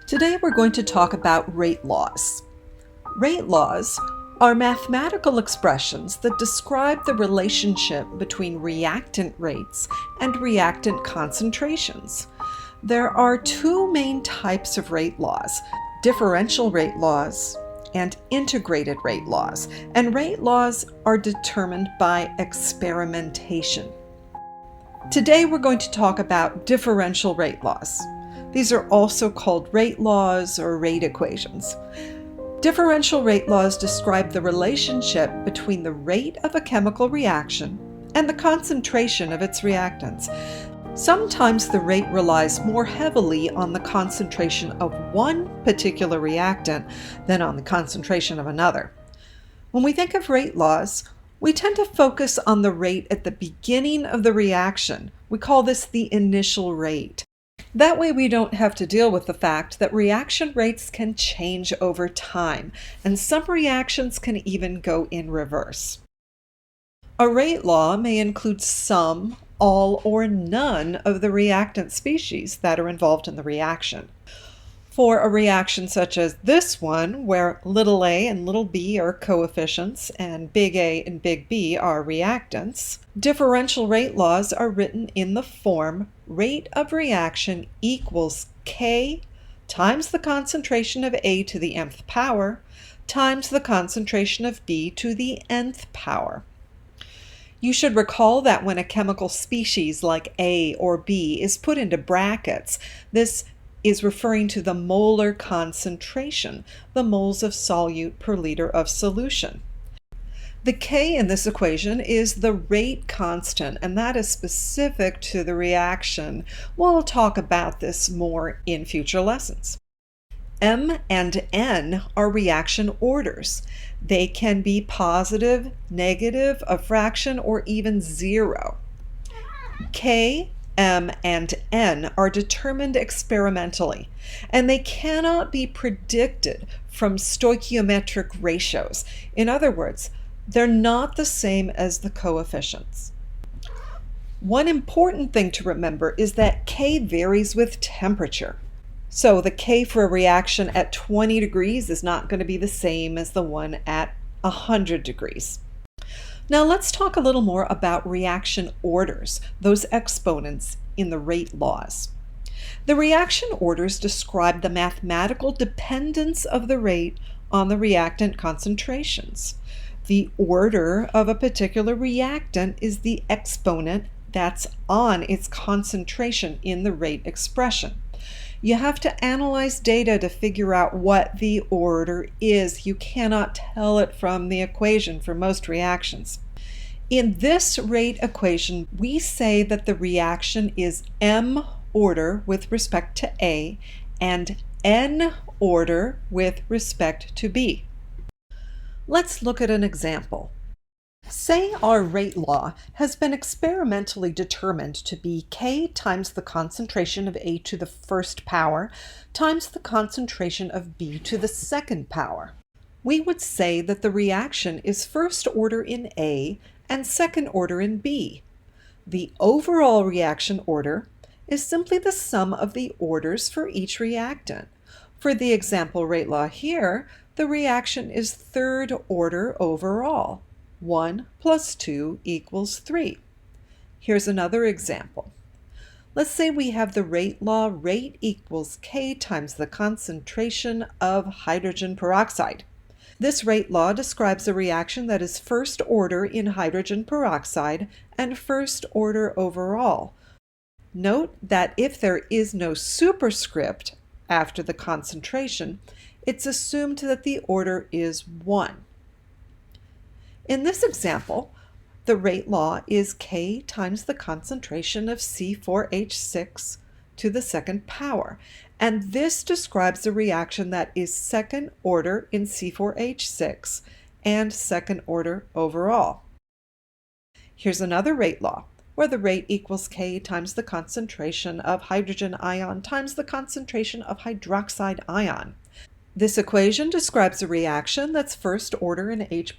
Today we're going to talk about rate laws. Rate laws are mathematical expressions that describe the relationship between reactant rates and reactant concentrations. There are two main types of rate laws: differential rate laws and integrated rate laws. And rate laws are determined by experimentation. Today we're going to talk about differential rate laws. These are also called rate laws or rate equations. Differential rate laws describe the relationship between the rate of a chemical reaction and the concentration of its reactants. Sometimes the rate relies more heavily on the concentration of one particular reactant than on the concentration of another. When we think of rate laws, we tend to focus on the rate at the beginning of the reaction. We call this the initial rate. That way we don't have to deal with the fact that reaction rates can change over time, and some reactions can even go in reverse. A rate law may include some, all, or none of the reactant species that are involved in the reaction. For a reaction such as this one, where little a and little b are coefficients and big A and big B are reactants, differential rate laws are written in the form rate of reaction equals K times the concentration of A to the nth power times the concentration of B to the nth power. You should recall that when a chemical species like A or B is put into brackets, this is referring to the molar concentration, the moles of solute per liter of solution. The K in this equation is the rate constant, and that is specific to the reaction. We'll talk about this more in future lessons. M and N are reaction orders. They can be positive, negative, a fraction, or even zero. K, M, and N are determined experimentally, and they cannot be predicted from stoichiometric ratios. In other words, they're not the same as the coefficients. One important thing to remember is that K varies with temperature. So the K for a reaction at 20 degrees is not going to be the same as the one at 100 degrees. Now let's talk a little more about reaction orders, those exponents in the rate laws. The reaction orders describe the mathematical dependence of the rate on the reactant concentrations. The order of a particular reactant is the exponent that's on its concentration in the rate expression. You have to analyze data to figure out what the order is. You cannot tell it from the equation for most reactions. In this rate equation, we say that the reaction is M order with respect to A and N order with respect to B. Let's look at an example. Say our rate law has been experimentally determined to be K times the concentration of A to the first power times the concentration of B to the second power. We would say that the reaction is first order in A and second order in B. The overall reaction order is simply the sum of the orders for each reactant. For the example rate law here, the reaction is third order overall. 1 plus 2 equals 3. Here's another example. Let's say we have the rate law rate equals K times the concentration of hydrogen peroxide. This rate law describes a reaction that is first order in hydrogen peroxide and first order overall. Note that if there is no superscript after the concentration, it's assumed that the order is 1. In this example, the rate law is K times the concentration of C4H6 to the second power, and this describes a reaction that is second order in C4H6 and second order overall. Here's another rate law, where the rate equals K times the concentration of hydrogen ion times the concentration of hydroxide ion. This equation describes a reaction that's first order in H+,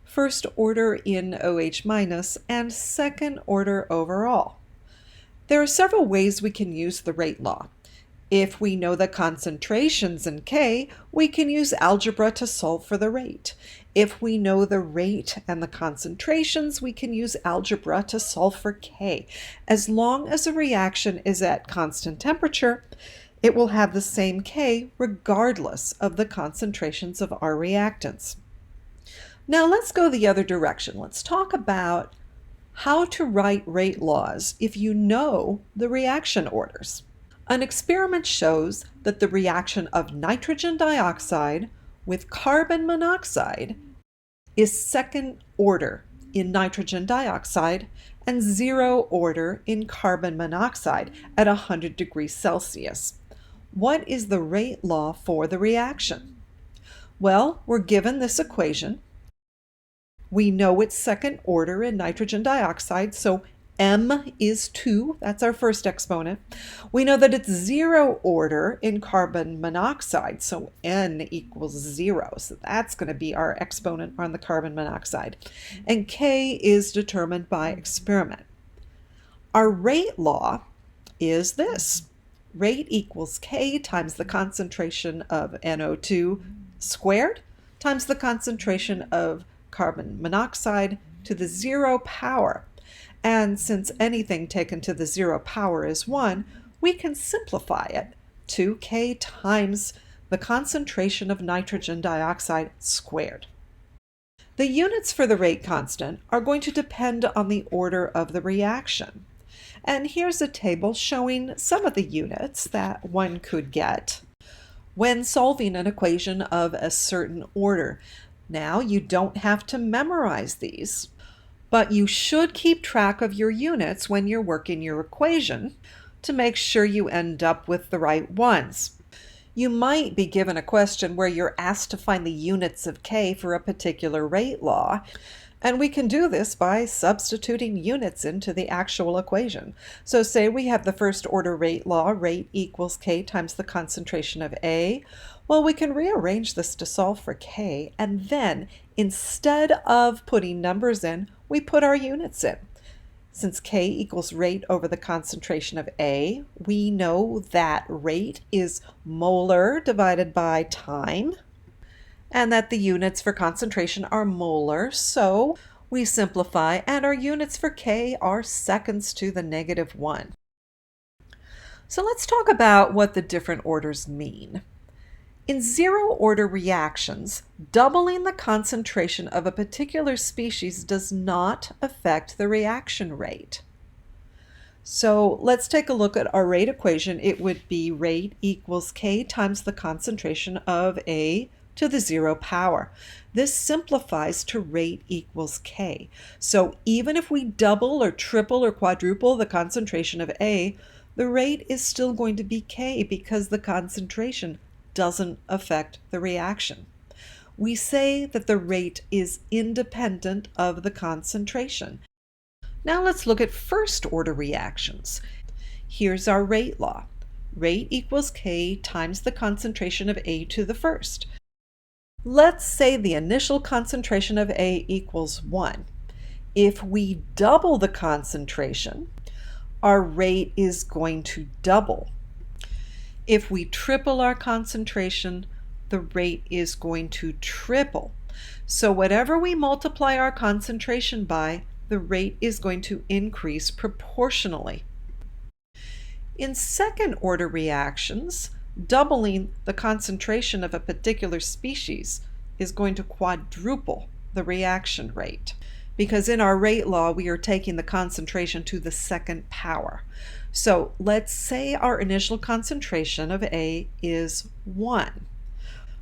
first order in OH-, and second order overall. There are several ways we can use the rate law. If we know the concentrations in K, we can use algebra to solve for the rate. If we know the rate and the concentrations, we can use algebra to solve for K. As long as a reaction is at constant temperature, it will have the same K regardless of the concentrations of our reactants. Now let's go the other direction. Let's talk about how to write rate laws if you know the reaction orders. An experiment shows that the reaction of nitrogen dioxide with carbon monoxide is second order in nitrogen dioxide and zero order in carbon monoxide at 100 degrees Celsius. What is the rate law for the reaction? Well, we're given this equation. We know it's second order in nitrogen dioxide, so M is 2, that's our first exponent. We know that it's zero order in carbon monoxide, so N equals 0. So that's going to be our exponent on the carbon monoxide. And K is determined by experiment. Our rate law is this. Rate equals K times the concentration of NO2 squared times the concentration of carbon monoxide to the 0 power. And since anything taken to the 0 power is 1, we can simplify it to K times the concentration of nitrogen dioxide squared. The units for the rate constant are going to depend on the order of the reaction. And here's a table showing some of the units that one could get when solving an equation of a certain order. Now, you don't have to memorize these, but you should keep track of your units when you're working your equation to make sure you end up with the right ones. You might be given a question where you're asked to find the units of K for a particular rate law, and we can do this by substituting units into the actual equation. So say we have the first order rate law, rate equals K times the concentration of A. Well, we can rearrange this to solve for K, and then instead of putting numbers in, we put our units in. Since K equals rate over the concentration of A, we know that rate is molar divided by time, and that the units for concentration are molar, so we simplify, and our units for K are seconds to the -1. So let's talk about what the different orders mean. In zero-order reactions, doubling the concentration of a particular species does not affect the reaction rate. So let's take a look at our rate equation. It would be rate equals K times the concentration of A to the 0 power. This simplifies to rate equals K. So even if we double or triple or quadruple the concentration of A, the rate is still going to be K because the concentration doesn't affect the reaction. We say that the rate is independent of the concentration. Now let's look at first order reactions. Here's our rate law. Rate equals K times the concentration of A to the first. Let's say the initial concentration of A equals 1. If we double the concentration, our rate is going to double. If we triple our concentration, the rate is going to triple. So whatever we multiply our concentration by, the rate is going to increase proportionally. In second order reactions, doubling the concentration of a particular species is going to quadruple the reaction rate, because in our rate law we are taking the concentration to the second power. So let's say our initial concentration of A is 1.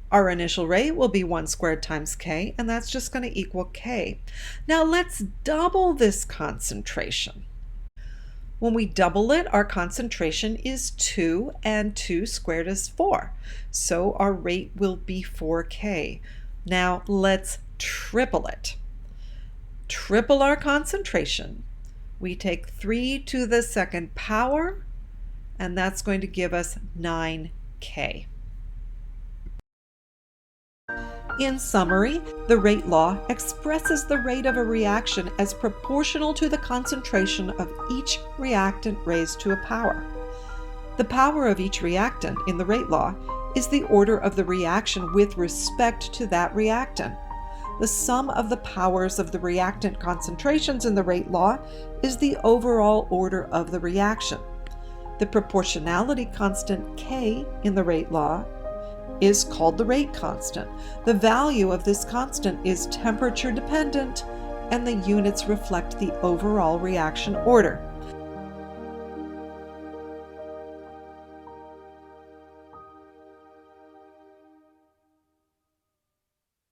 Our initial rate will be 1 squared times K, and that's just going to equal K. Now let's double this concentration. When we double it, our concentration is 2, and 2 squared is 4. So our rate will be 4K. Now let's triple it. Triple our concentration. We take 3 to the second power, and that's going to give us 9K. In summary, the rate law expresses the rate of a reaction as proportional to the concentration of each reactant raised to a power. The power of each reactant in the rate law is the order of the reaction with respect to that reactant. The sum of the powers of the reactant concentrations in the rate law is the overall order of the reaction. The proportionality constant K in the rate law is called the rate constant. The value of this constant is temperature dependent, and the units reflect the overall reaction order.